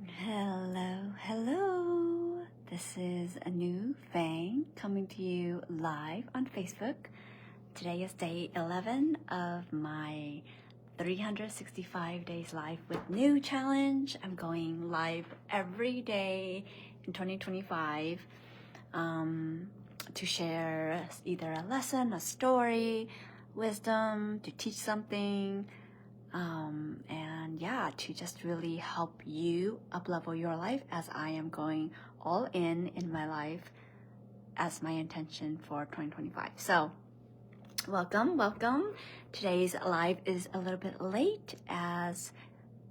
Hello. This is a new Fang coming to you live on Facebook. Today is day 11 of my 365 days live with new challenge. I'm going live every day in 2025 to share either a lesson, a story, wisdom, to teach something. And yeah, to just really help you up-level your life as I am going all in my life as my intention for 2025. So welcome. Today's live is a little bit late as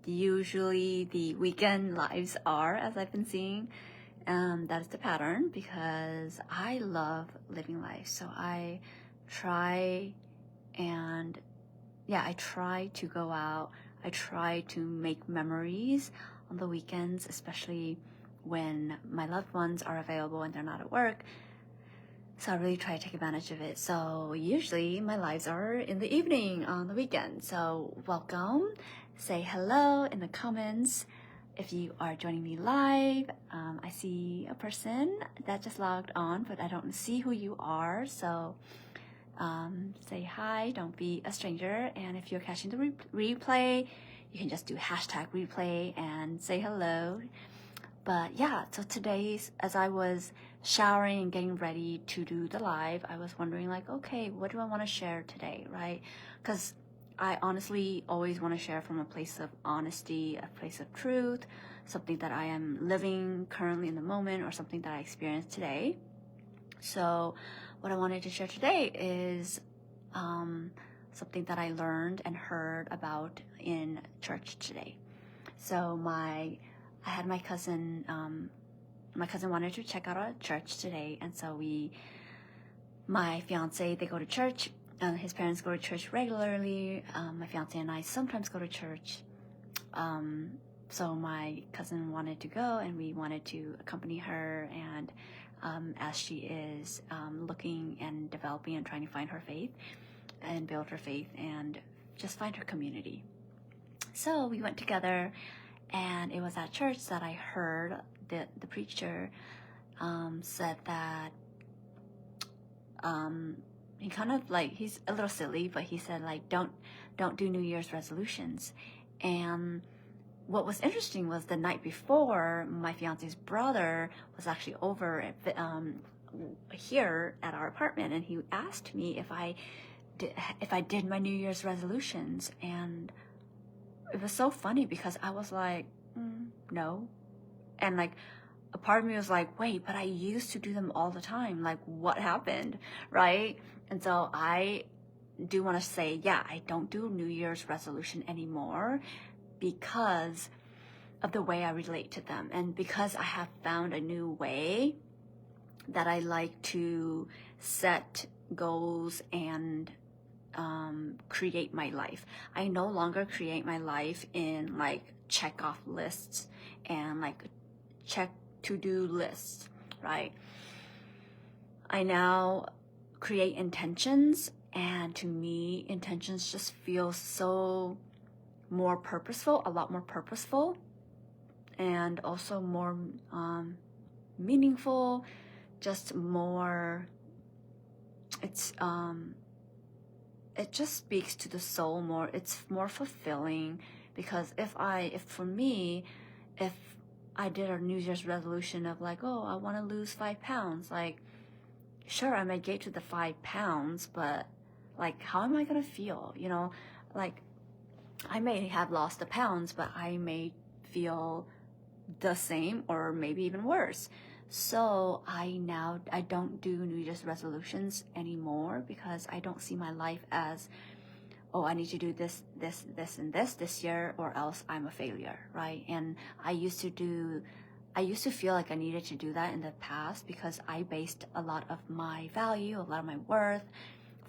usually the weekend lives are, as I've been seeing. That is the pattern because I love living life. So I try to go out. I try to make memories on the weekends, especially when my loved ones are available and they're not at work. So I really try to take advantage of it. So usually my lives are in the evening on the weekend. So welcome. Say hello in the comments. If you are joining me live, I see a person that just logged on, but I don't see who you are. So say hi, don't be a stranger. And if you're catching the replay, you can just do hashtag replay and say hello. But yeah, so today's, as I was showering and getting ready to do the live, I was wondering like, okay, what do I want to share today, right? Because I honestly always want to share from a place of honesty, a place of truth, something that I am living currently in the moment or something that I experienced today. So what I wanted to share today is something that I learned and heard about in church today. So I had my cousin wanted to check out our church today, and so my fiance, they go to church, his parents go to church regularly. My fiance and I sometimes go to church. So my cousin wanted to go, and we wanted to accompany her, and as she is looking and developing and trying to find her faith and build her faith and just find her community. So we went together, and it was at church that I heard that the preacher said that he kind of like, he's a little silly, but he said like, don't do New Year's resolutions. And what was interesting was the night before, my fiance's brother was actually over at, here at our apartment, and he asked me if I did my New Year's resolutions. And it was so funny because I was like, no. And like, a part of me was like, wait, but I used to do them all the time. Like, what happened, right? And so I do want to say, yeah, I don't do New Year's resolution anymore because of the way I relate to them, and because I have found a new way that I like to set goals and create my life. I no longer create my life in like check off lists and like check to-do lists, right? I now create intentions, and to me, intentions just feel so more purposeful, a lot more purposeful, and also more meaningful, just more, it just speaks to the soul more. It's more fulfilling because if for me, if I did a New Year's resolution of like, oh, I want to lose 5 pounds, like, sure, I may get to the 5 pounds, but like, how am I going to feel? You know, like, I may have lost the pounds, but I may feel the same or maybe even worse. So I don't do New Year's resolutions anymore because I don't see my life as, oh, I need to do this, and this year or else I'm a failure, right? And I used to feel like I needed to do that in the past because I based a lot of my value, a lot of my worth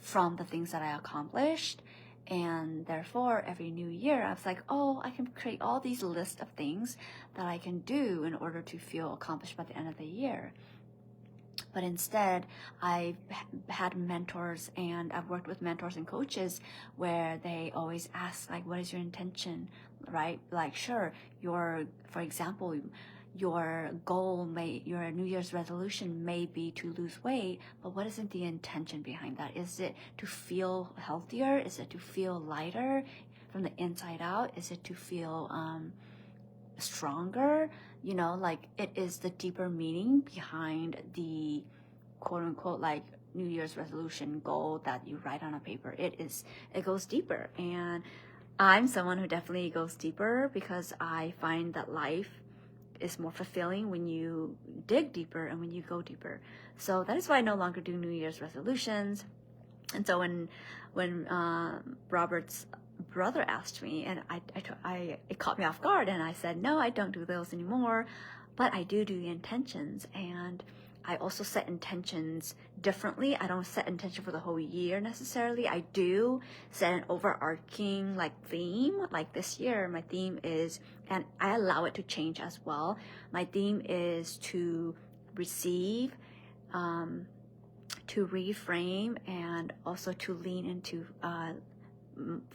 from the things that I accomplished. And therefore, every new year, I was like, oh, I can create all these lists of things that I can do in order to feel accomplished by the end of the year. But instead, I've had mentors, and I've worked with mentors and coaches where they always ask, like, what is your intention, right? Like, sure, for example, your your New Year's resolution may be to lose weight, but what isn't the intention behind that? Is it to feel healthier? Is it to feel lighter from the inside out? Is it to feel stronger? Like, it is the deeper meaning behind the quote unquote like New Year's resolution goal that you write on a paper. It goes deeper, and I'm someone who definitely goes deeper because I find that life is more fulfilling when you dig deeper and when you go deeper. So that is why I no longer do New Year's resolutions. And so when Robert's brother asked me, and it caught me off guard, and I said, no, I don't do those anymore, but I do the intentions. And I also set intentions differently. I don't set intention for the whole year necessarily. I do set an overarching theme. Like this year, my theme is, and I allow it to change as well. My theme is to receive, to reframe, and also to lean into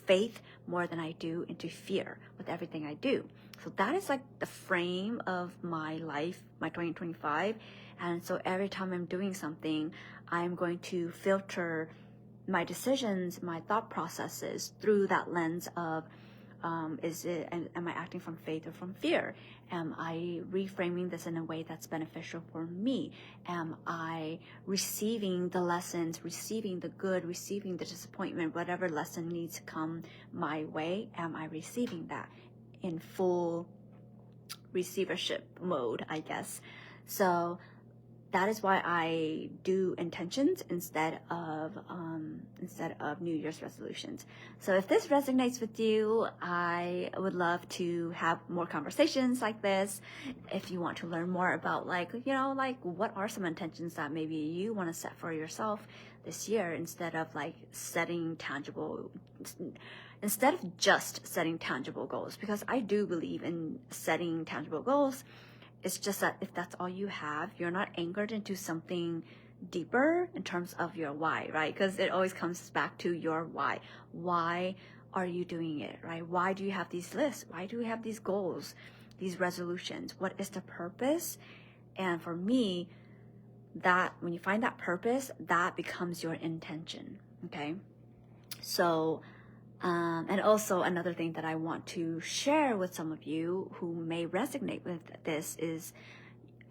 faith more than I do into fear with everything I do. So that is like the frame of my life, my 2025. And so every time I'm doing something, I'm going to filter my decisions, my thought processes through that lens of, am I acting from faith or from fear? Am I reframing this in a way that's beneficial for me? Am I receiving the lessons, receiving the good, receiving the disappointment, whatever lesson needs to come my way? Am I receiving that in full receivership mode, I guess? So that is why I do intentions instead of New Year's resolutions. So if this resonates with you, I would love to have more conversations like this. If you want to learn more about what are some intentions that maybe you want to set for yourself this year instead of just setting tangible goals, because I do believe in setting tangible goals. It's just that if that's all you have, you're not anchored into something deeper in terms of your why, right? Because it always comes back to your why. Why are you doing it, right? Why do you have these lists? Why do we have these goals, these resolutions? What is the purpose? And for me, that when you find that purpose, that becomes your intention, okay? So, and also another thing that I want to share with some of you who may resonate with this is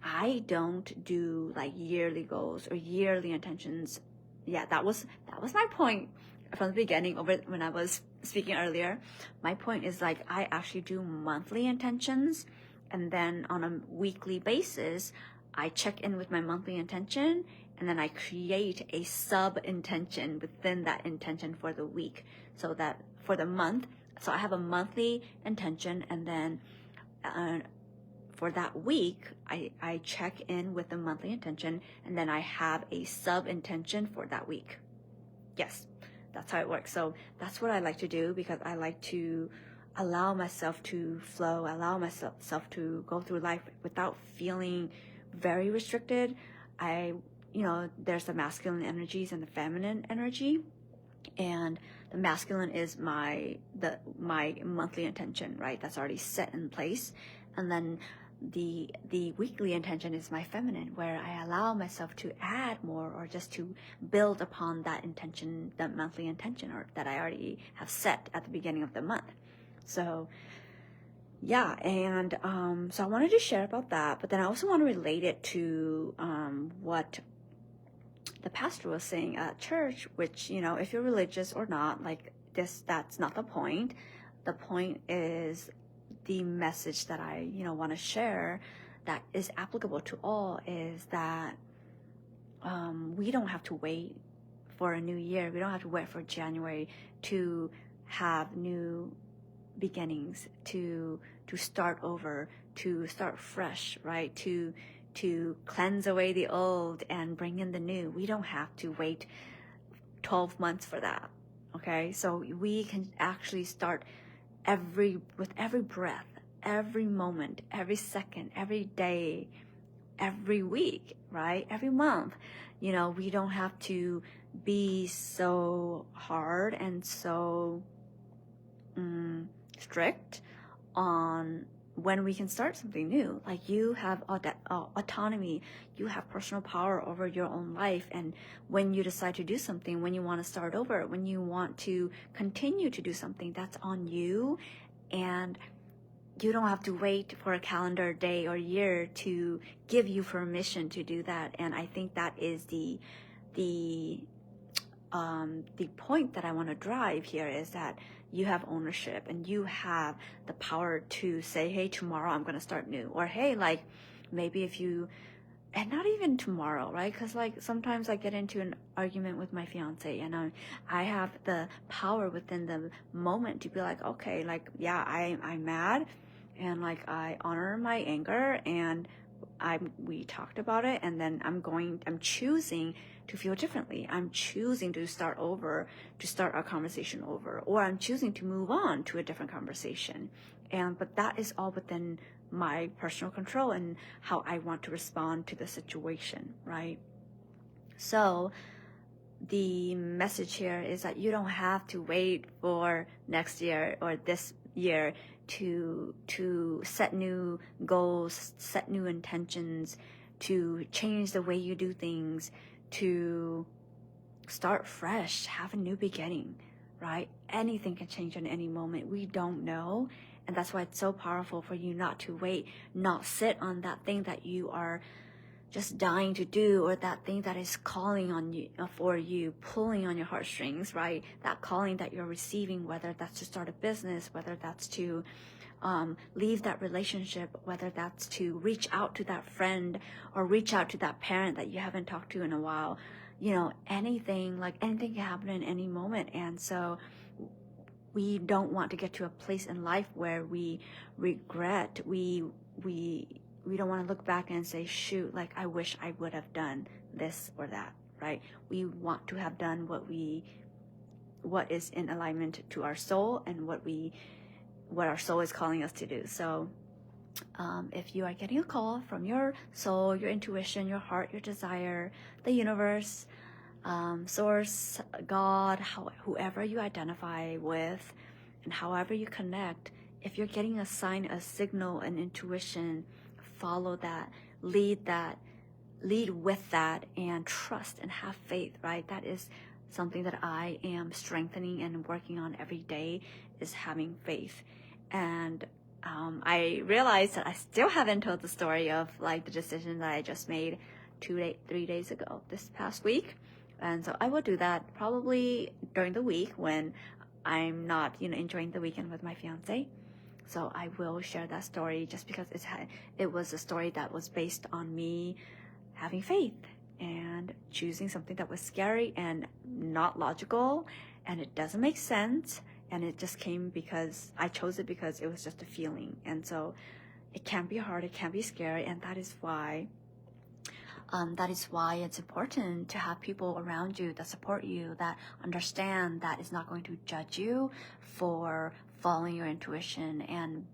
I don't do yearly goals or yearly intentions. Yeah, that was my point from the beginning when I was speaking earlier. My point is I actually do monthly intentions, and then on a weekly basis, I check in with my monthly intention, and then I create a sub-intention within that intention for the week, so that for the month, so I have a monthly intention, and then for that week, I check in with the monthly intention, and then I have a sub-intention for that week. Yes, that's how it works. So that's what I like to do, because I like to allow myself to flow, allow myself to go through life without feeling very restricted. There's the masculine energies and the feminine energy, and the masculine is my monthly intention, right? That's already set in place. And then the weekly intention is my feminine, where I allow myself to add more or just to build upon that intention, that monthly intention, or that I already have set at the beginning of the month. So yeah, and so I wanted to share about that, but then I also want to relate it to what the pastor was saying at church, which, if you're religious or not, that's not the point. The point is the message that I, want to share that is applicable to all is that we don't have to wait for a new year. We don't have to wait for January to have new beginnings, to start over, to start fresh, right? To cleanse away the old and bring in the new. We don't have to wait 12 months for that, okay? So we can actually start with every breath, every moment, every second, every day, every week, right? Every month. You know, we don't have to be so hard and so strict on when we can start something new. Like, you have autonomy, you have personal power over your own life, and when you decide to do something, when you want to start over, when you want to continue to do something, that's on you. And you don't have to wait for a calendar day or year to give you permission to do that. And I think that is the point that I want to drive here, is that you have ownership and you have the power to say, hey, tomorrow I'm going to start new. Or, hey, like, maybe if you, and not even tomorrow, right? Because, like, sometimes I get into an argument with my fiance, and I have the power within the moment to be like, okay, like, yeah, I'm mad, and, like, I honor my anger, and we talked about it, and then I'm choosing to feel differently. I'm choosing to start over, to start our conversation over, or I'm choosing to move on to a different conversation. But that is all within my personal control and how I want to respond to the situation, right? So the message here is that you don't have to wait for next year or this year to set new goals, set new intentions, to change the way you do things, to start fresh, have a new beginning, right? Anything can change in any moment. We don't know. And that's why it's so powerful for you not to wait, not sit on that thing that you are just dying to do, or that thing that is calling on you, for you, pulling on your heartstrings, right? That calling that you're receiving, whether that's to start a business, whether that's to leave that relationship, whether that's to reach out to that friend or reach out to that parent that you haven't talked to in a while. You know, anything can happen in any moment. And so we don't want to get to a place in life where we regret, we don't want to look back and say, shoot, like, I wish I would have done this or that, right? We want to have done what is in alignment to our soul and what our soul is calling us to do. So if you are getting a call from your soul, your intuition, your heart, your desire, the universe, source, God, whoever you identify with, and however you connect, if you're getting a sign, a signal, an intuition, follow that, lead with that, and trust and have faith, right? That is something that I am strengthening and working on every day, is having faith. And I realized that I still haven't told the story of, like, the decision that I just made 3 days ago, this past week. And so I will do that probably during the week when I'm not, enjoying the weekend with my fiance. So I will share that story, just because it was a story that was based on me having faith and choosing something that was scary and not logical, and it doesn't make sense. And it just came because I chose it, because it was just a feeling. And so it can be hard, it can be scary, and that is why it's important to have people around you that support you, that understand, that is not going to judge you for following your intuition and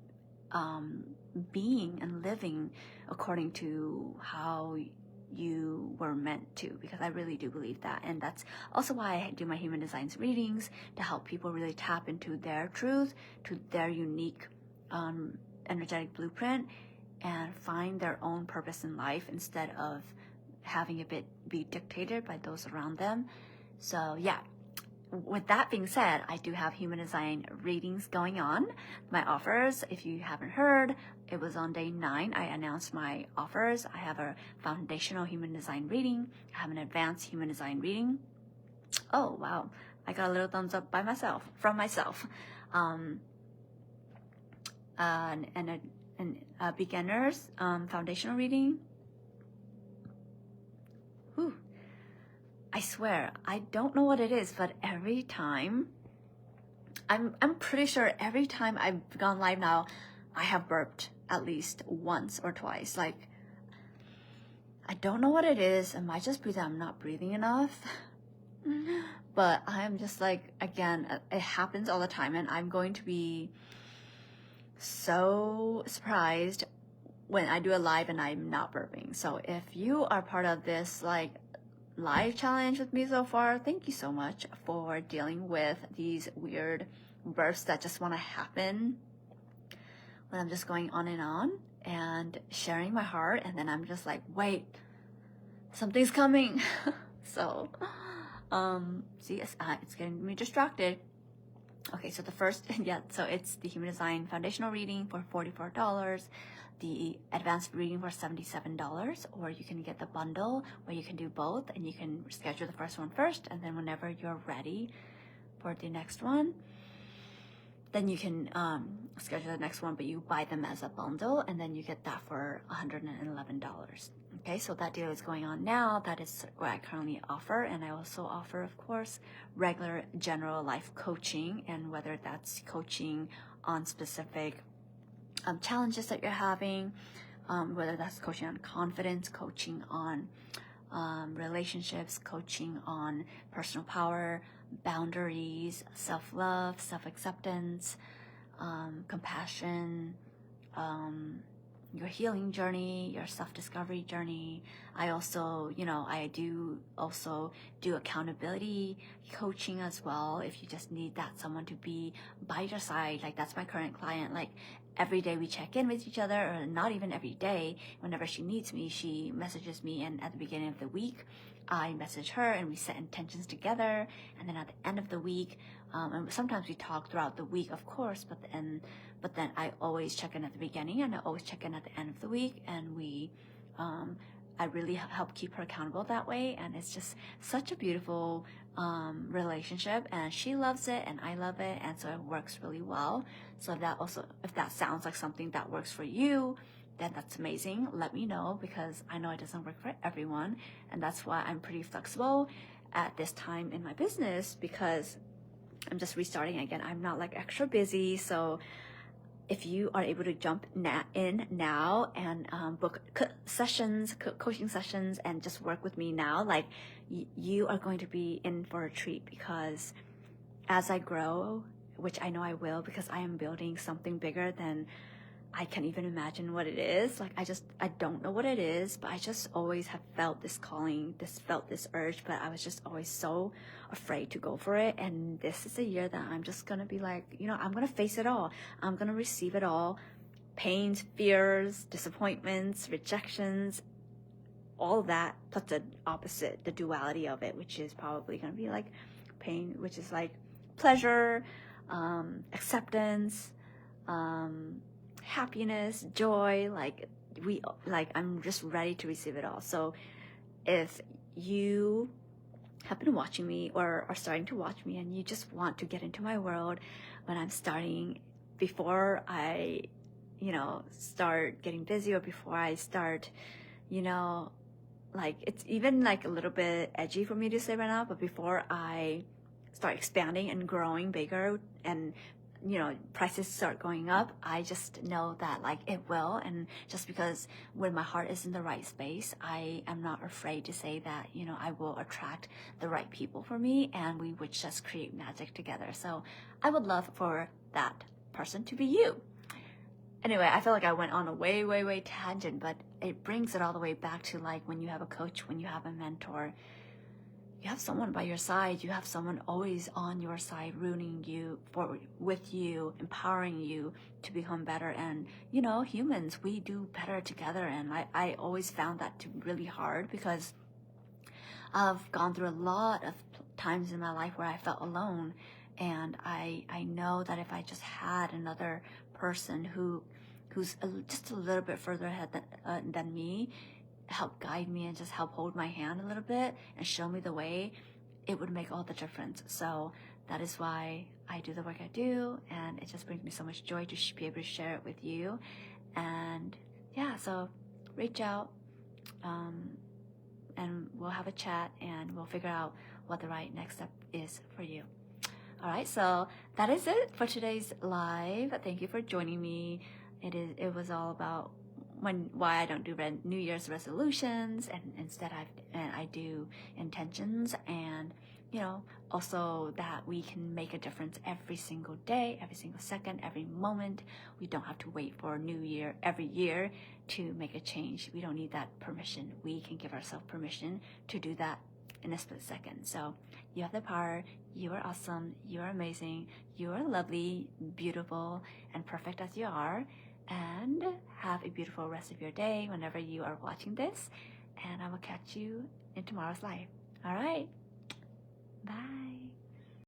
being and living according to how you were meant to, because I really do believe that. And that's also why I do my human designs readings, to help people really tap into their truth, to their unique energetic blueprint, and find their own purpose in life instead of having it be dictated by those around them. So yeah, with that being said, I do have human design readings going on. My offers, if you haven't heard, it was on day 9. I announced my offers. I have a foundational human design reading. I have an advanced human design reading. Oh, wow. I got a little thumbs up from myself. And a beginner's foundational reading. Whew. I swear, I don't know what it is, but every time, I'm pretty sure every time I've gone live now, I have burped at least once or twice. Like, I don't know what it is. It might just be that I'm not breathing enough. But I'm just like, again, it happens all the time, and I'm going to be so surprised when I do a live and I'm not burping. So if you are part of this like live challenge with me so far, thank you so much for dealing with these weird bursts that just want to happen when I'm just going on and sharing my heart, and then I'm just like, wait, something's coming. So see, it's getting me distracted. Okay, so the first, yeah, so it's the Human Design Foundational Reading for $44, the Advanced Reading for $77, or you can get the bundle where you can do both, and you can schedule the first one first, and then whenever you're ready for the next one, then you can schedule the next one, but you buy them as a bundle, and then you get that for $111. Okay, so that deal is going on now. That is what I currently offer. And I also offer, of course, regular general life coaching, and whether that's coaching on specific challenges that you're having, whether that's coaching on confidence, coaching on relationships, coaching on personal power, boundaries, self-love, self-acceptance, compassion, your healing journey, your self-discovery journey. I also, I do also do accountability coaching as well. If you just need that someone to be by your side, like that's my current client. Like every day we check in with each other, or not even every day. Whenever she needs me, she messages me, and at the beginning of the week, I message her, and we set intentions together. And then at the end of the week, and sometimes we talk throughout the week, of course, but then I always check in at the beginning, and I always check in at the end of the week, and I really help keep her accountable that way. And it's just such a beautiful relationship, and she loves it and I love it, and so it works really well. So if that sounds like something that works for you, then that's amazing. Let me know, because I know it doesn't work for everyone, and that's why I'm pretty flexible at this time in my business, because I'm just restarting again. I'm not like extra busy. So if you are able to jump in now and book coaching sessions, and just work with me now, like you are going to be in for a treat, because as I grow, which I know I will, because I am building something bigger than I can even imagine what it is. Like I don't know what it is, but I just always have felt this calling, felt this urge, but I was just always so afraid to go for it. And this is a year that I'm just gonna be like, I'm gonna face it all. I'm gonna receive it all. Pains, fears, disappointments, rejections, all that, plus the opposite, the duality of it, which is probably gonna be like pain, which is like pleasure, acceptance, happiness, joy. I'm just ready to receive it all. So if you have been watching me, or are starting to watch me, and you just want to get into my world when I'm starting, before I start getting busy, or before I start, like it's even like a little bit edgy for me to say right now, but before I start expanding and growing bigger, and prices start going up, I just know that like it will. And just because when my heart is in the right space, I am not afraid to say that, I will attract the right people for me, and we would just create magic together. So I would love for that person to be you. Anyway, I feel like I went on a way tangent, but it brings it all the way back to like when you have a coach, when you have a mentor, you have someone by your side, you have someone always on your side, rooting you with you, empowering you to become better. And humans, we do better together. And I always found that to be really hard, because I've gone through a lot of times in my life where I felt alone. And I know that if I just had another person who's just a little bit further ahead than me, help guide me and just help hold my hand a little bit and show me the way, it would make all the difference. So that is why I do the work I do, and it just brings me so much joy to be able to share it with you. And yeah, so reach out, and we'll have a chat, and we'll figure out what the right next step is for you. All right, so that is it for today's live. Thank you for joining me. It was all about why I don't do New Year's resolutions, and instead I do intentions. And also that we can make a difference every single day, every single second, every moment. We don't have to wait for a new year every year to make a change. We don't need that permission. We can give ourselves permission to do that in a split second. So you have the power. You are awesome. You are amazing. You are lovely, beautiful, and perfect as you are. And have a beautiful rest of your day whenever you are watching this. And I will catch you in tomorrow's live. All right. Bye.